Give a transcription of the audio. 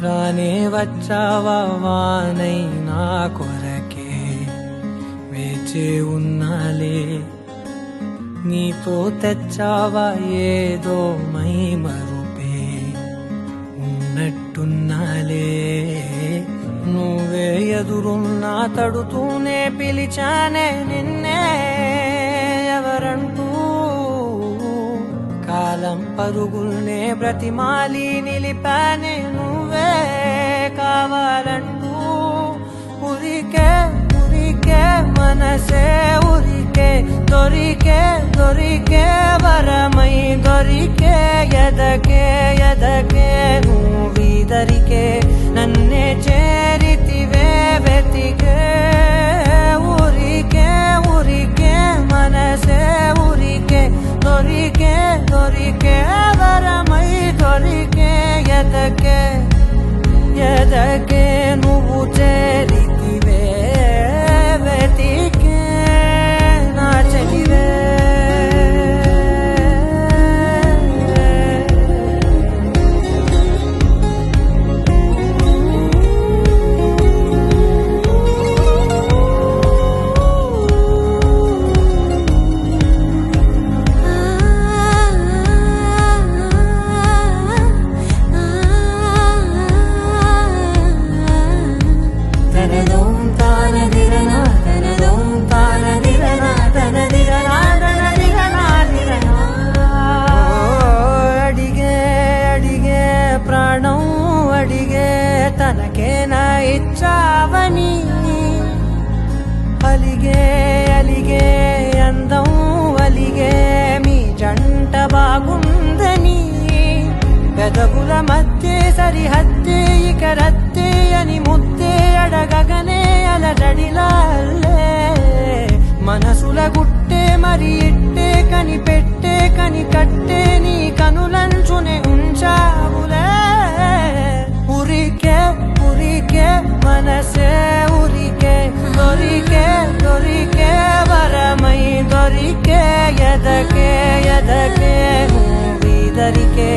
రానే వచ్చావా వానై నా కొరకే వేచే ఉన్నాలే నీతో తెచ్చావా ఏదో మై మరుపే ఉన్నట్టున్నాలే నువ్వే ఎదురున్నా తడుతూనే పిలిచానే నిన్నే ఎవరంటూ కాలం పరుగుల్నే బ్రతిమాలి నిలిపానే నువ్వే కావాలంటూ ఉరికే ఉరికే మనసే ఉరికే దొరికే దొరికే వరమై దొరికే ఎదకే ఎదకే నువ్విదరికే నన్నే చేరితివే వెతికే ఊరికే ఊరికే మనసే ఊరికే దొరికే దొరికే వరమై దొరికే ఎదకే ఎదకే నువ్వు చేరితివే వెతికే నా చెలివే తనకేనా ఇచ్చావని అలిగే అలిగే అందం అలిగే మీ జంట బాగుందని పెదవుల మధ్య సరిహద్దే ఇక రద్దే అని ముద్దే అడగగనే అలజడిలాల్లే మనసుల గుట్టే మరి ఇట్టే కనిపెట్టే కని కట్టే నీ కనులంచునే ఉంచావులే ఉరికే ఉరికే మనసే ఉరికే దొరికే దొరికే వరమై దొరికే ఎదకే ఎదకే నువ్విదరికే